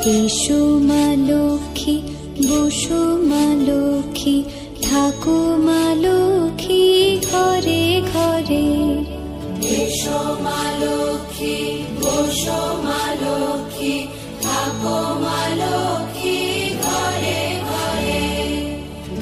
এসো মা লক্ষ্মী, বসো মা লক্ষ্মী, থাকো মা লক্ষ্মী ঘরে ঘরে। এসো মা লক্ষ্মী, বসো মা লক্ষ্মী, থাকো মা লক্ষ্মী ঘরে ঘরে।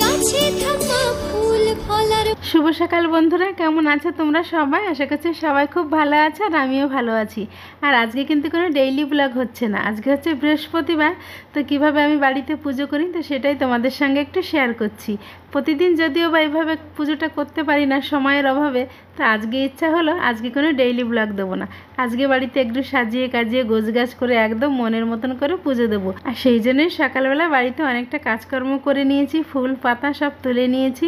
গাছে থাকা ফুল ফলার। শুভ সকাল বন্ধুরা, কেমন আছো তোমরা সবাই? আশা করছি সবাই খুব ভালো আছে আর আমিও ভালো আছি। আর আজকে কিন্তু কোনো ডেইলি ব্লগ হচ্ছে না, আজকে হচ্ছে বৃহস্পতিবার। তো কিভাবে আমি বাড়িতে পুজো করি তো সেটাই তোমাদের সঙ্গে একটু শেয়ার করছি। প্রতিদিন যদিও বা এইভাবে পুজোটা করতে পারি না সময়ের অভাবে, তো আজকে ইচ্ছা হলো আজকে কোনো ডেইলি ব্লগ দেবো না, আজকে বাড়িতে একটু সাজিয়ে কাজিয়ে গোছগাছ করে একদম মনের মতন করে পুজো দেবো। আর সেই জন্যই সকালবেলা বাড়িতে অনেকটা কাজকর্ম করে নিয়েছি, ফুল পাতা সব তুলে নিয়েছি।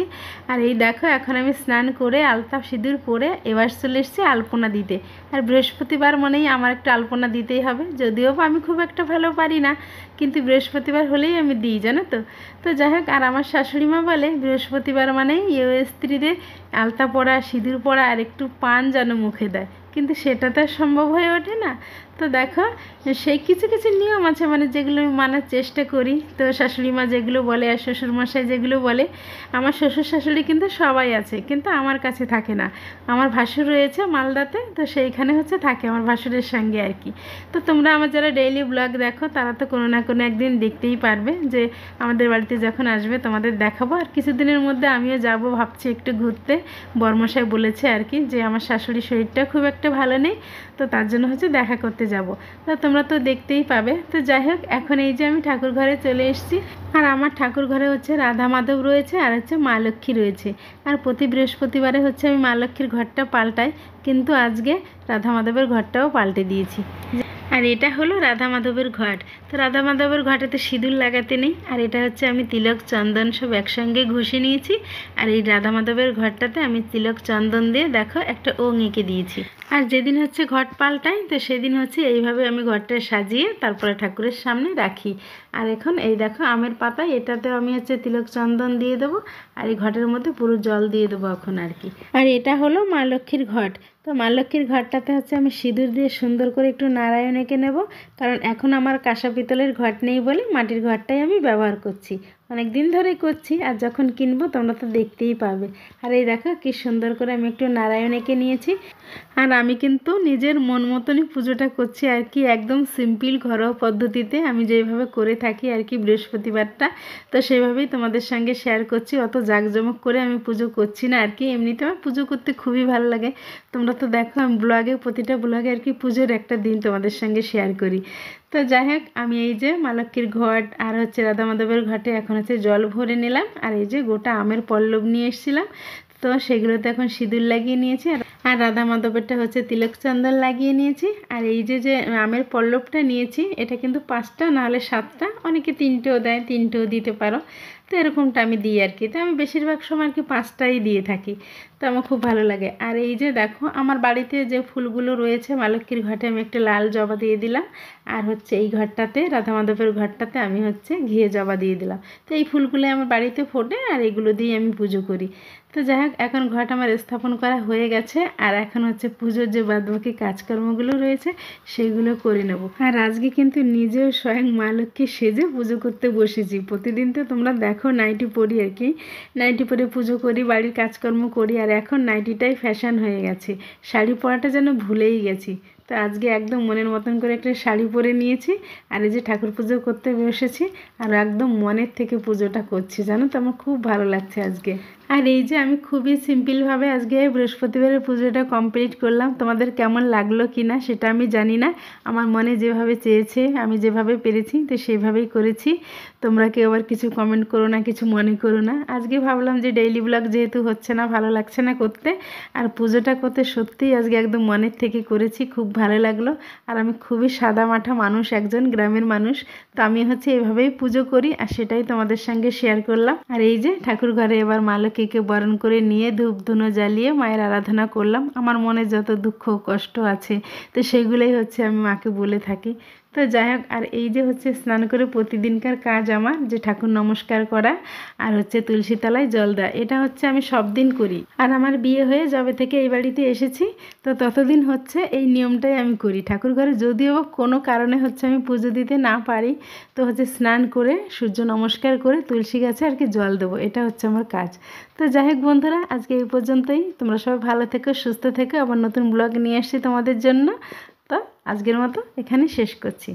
আর এই দেখো এখন আমি স্নান করে আলতা সিঁদুর পরে এবার চলে এসেছি আলপনা দিতে। আর বৃহস্পতিবার মানেই আমার একটু আলপনা দিতেই হবে, যদিও বা আমি খুব একটা ভালো পারি না, কিন্তু বৃহস্পতিবার হলেই আমি দিই, জানো তো। তো যাই হোক, আর আমার শাশুড়ি মা বলে বৃহস্পতিবার মানেই স্ত্রীদের আলতা পরা, সিঁদুর পরা আর একটু পান যেন মুখে দেয়, কিন্তু সেটা তো আর সম্ভব হয়ে ওঠে না। তো দেখো, সেই কিছু কিছু নিয়ম আছে মানে যেগুলো আমি মানার চেষ্টা করি। তো শাশুড়ি মা যেগুলো বলে আর শ্বশুরমশাই যেগুলো বলে, আমার শ্বশুর শাশুড়ি কিন্তু সবাই আছে, কিন্তু আমার কাছে থাকে না। আমার ভাসুর রয়েছে মালদাতে, তো সেইখানে হচ্ছে থাকে আমার ভাসুরের সঙ্গে আর কি। তো তোমরা আমার যারা ডেইলি ব্লগ দেখো তারা তো কোনো না কোনো একদিন দেখতেই পারবে যে আমাদের বাড়িতে যখন আসবে তোমাদের দেখাবো। আর কিছুদিনের মধ্যে আমিও যাব ভাবছি একটু ঘুরতে, বর্মশাই বলেছে আর কি যে আমার শাশুড়ির শরীরটা খুব একটা ভালো নেই, তো তার জন্য হচ্ছে দেখা করতে যাব। তো তোমরা তো দেখতেই পাবে। তো যাই হোক, এখন এই যে আমি ঠাকুর ঘরে চলে এসেছি। আর আমার ঠাকুর ঘরে হচ্ছে রাধা মাধব রয়েছে আর হচ্ছে মা লক্ষ্মী রয়েছে। আর প্রতি বৃহস্পতিবারে হচ্ছে আমি মা লক্ষ্মীর ঘরটা পাল্টাই, কিন্তু আজকে রাধা মাধবের ঘরটাও পাল্টে দিয়েছি। আর এটা হলো রাধা মাধবের ঘট। তো রাধা মাধবের ঘটেতে সিঁদুর লাগাতে নেই, আর এটা হচ্ছে আমি তিলক চন্দন সব একসঙ্গে ঘষে নিয়েছি। আর এই রাধা মাধবের ঘরটাতে আমি তিলক চন্দন দিয়ে দেখো একটা ওং এঁকে দিয়েছি। আর যেদিন হচ্ছে ঘট পাল্টাই তো সেদিন হচ্ছে এইভাবে আমি ঘরটা সাজিয়ে তারপরে ঠাকুরের সামনে রাখি। আর এখন এই দেখো আমের পাতা, এটাতেও আমি হচ্ছে তিলক চন্দন দিয়ে দেবো, আর এই ঘটের মধ্যে পুরো জল দিয়ে দেবো এখন আর কি। আর এটা হলো মা লক্ষ্মীর ঘট। তো মা লক্ষ্মীর ঘরটাতে হচ্ছে আমি সিঁদুর দিয়ে সুন্দর করে একটু নারায়ণ এঁকে নেব, কারণ এখন আমার কাঁসা পিতলের ঘট নেই বলে মাটির ঘরটাই আমি ব্যবহার করছি, অনেক দিন ধরেই করছি। আর যখন কিনবো তোমরা তো দেখতেই পাবে। আর এই দেখো কি সুন্দর করে আমি একটু নারায়ণ এঁকে নিয়েছি। আর আমি কিন্তু নিজের মন মতনই পুজোটা করছি আর কি, একদম সিম্পল ঘরোয়া পদ্ধতিতে আমি যেভাবে করে থাকি আর কি ব্বৃহস্পতিবারটা, তো সেভাবেই তোমাদের সঙ্গে শেয়ার করছি। অত জাঁকজমক করে আমি পুজো করছি না আর কি, এমনিতে আমার পুজো করতে খুবই ভালো লাগে। তোমরা তো দেখো আমি ব্লগে, প্রতিটা ব্লগে আর কি পুজোর একটা দিন তোমাদের সঙ্গে শেয়ার করি। তো যাই হোক, আমি এই যে মা লক্ষ্মীর ঘট আর হচ্ছে রাধা মাধবের ঘটে এখন হচ্ছে জল ভরে নিলাম। আর এই যে গোটা আমের পল্লব নিয়ে এসেছিলাম, তো সেগুলোতে এখন সিঁদুর লাগিয়ে নিয়েছি। আর রাধা মাধবেরটা হচ্ছে তিলক চন্দন লাগিয়ে নিয়েছি। আর এই যে যে আমের পল্লবটা নিয়েছি, এটা কিন্তু 5টা নাহলে 7টা, অনেকে 3টেও দেয়, 3টেও দিতে পারো। তো এরকমটা আমি দিই আর কি। তো আমি বেশিরভাগ সময় আর কি 5টাই দিয়ে থাকি, তো আমার খুব ভালো লাগে। আর এই যে দেখো আমার বাড়িতে যে ফুলগুলো রয়েছে, মা লক্ষ্মীর ঘটে আমি একটা লাল জবা দিয়ে দিলাম, আর হচ্ছে এই ঘরটাতে রাধা মাধবের ঘরটাতে আমি হচ্ছে ঘিয়ে জবা দিয়ে দিলাম। তো এই ফুলগুলো আমার বাড়িতে ফোটে আর এগুলো দিয়ে আমি পুজো করি। তো যাই হোক, এখন ঘট আমার স্থাপন করা হয়ে গেছে, আর এখন হচ্ছে পুজোর যে বাদবাকি কাজকর্মগুলো রয়েছে সেগুলো করে নেব। আর আজকে কিন্তু নিজেও স্বয়ং মা লক্ষ্মী সেজে পুজো করতে বসেছি। প্রতিদিন তো তোমরা দেখো নাইটি পরি আর কি, নাইটি পরে পুজো করি, বাড়ির কাজকর্ম করি, আর এখন নাইটিটাই ফ্যাশন হয়ে গেছে, শাড়ি পরাটা যেন ভুলেই গেছি। তো আজকে একদম মনের মতন করে একটা শাড়ি পরে নিয়েছি, আর এই যে ঠাকুর পুজো করতে বসেছি, আর একদম মনের থেকে পুজোটা করছি, জানো তো আমার খুব ভালো লাগছে আজকে। আর এই যে আমি খুবই সিম্পলভাবে আজকে বৃহস্পতিবারের পুজোটা কমপ্লিট করলাম। তোমাদের কেমন লাগলো কি না সেটা আমি জানি না, আমার মনে যেভাবে চেয়েছে আমি যেভাবে পেরেছি তো সেভাবেই করেছি। তোমরা কেউ আবার কিছু কমেন্ট করো না, কিছু মনে করো না। আজকে ভাবলাম যে ডেইলি ব্লগ যেহেতু হচ্ছে না, ভালো লাগছে না করতে, আর পুজোটা করতে সত্যিই আজকে একদম মনের থেকে করেছি, খুব ভালো লাগলো। আর আমি খুবই সাদামাঠা মানুষ, একজন গ্রামের মানুষ, তো আমি হচ্ছে এভাবেই পুজো করি, আর সেটাই তোমাদের সঙ্গে শেয়ার করলাম। আর এই যে ঠাকুর ঘরে এবার মা লক্ষ্মীকে বরণ করে নিয়ে ধূপ ধুনো জ্বালিয়ে মায়ের আরাধনা করলাম। আমার মনে যত দুঃখ কষ্ট আছে তো সেগুলোই হচ্ছে আমি মাকে বলে থাকি। তো যাই হোক, আর এই যে হচ্ছে স্নান করে প্রতিদিনকার কাজ আমার, যে ঠাকুর নমস্কার করা আর হচ্ছে তুলসী তলায় জল দেওয়া, এটা হচ্ছে আমি সব দিন করি। আর আমার বিয়ে হয়ে যবে থেকে এই বাড়িতে এসেছি তো ততদিন হচ্ছে এই নিয়মটাই আমি করি। ঠাকুর ঘরে যদিও কোনো কারণে হচ্ছে আমি পুজো দিতে না পারি, তো হচ্ছে স্নান করে সূর্য নমস্কার করে তুলসী গাছে আর কি জল দেবো, এটা হচ্ছে আমার কাজ। তো যাই হোক বন্ধুরা, আজকে এই পর্যন্তই। তোমরা সবাই ভালো থেকো, সুস্থ থেকো। আবার নতুন ব্লগ নিয়ে আসছি তোমাদের জন্য। তো আজকের মতো এখানে শেষ করছি।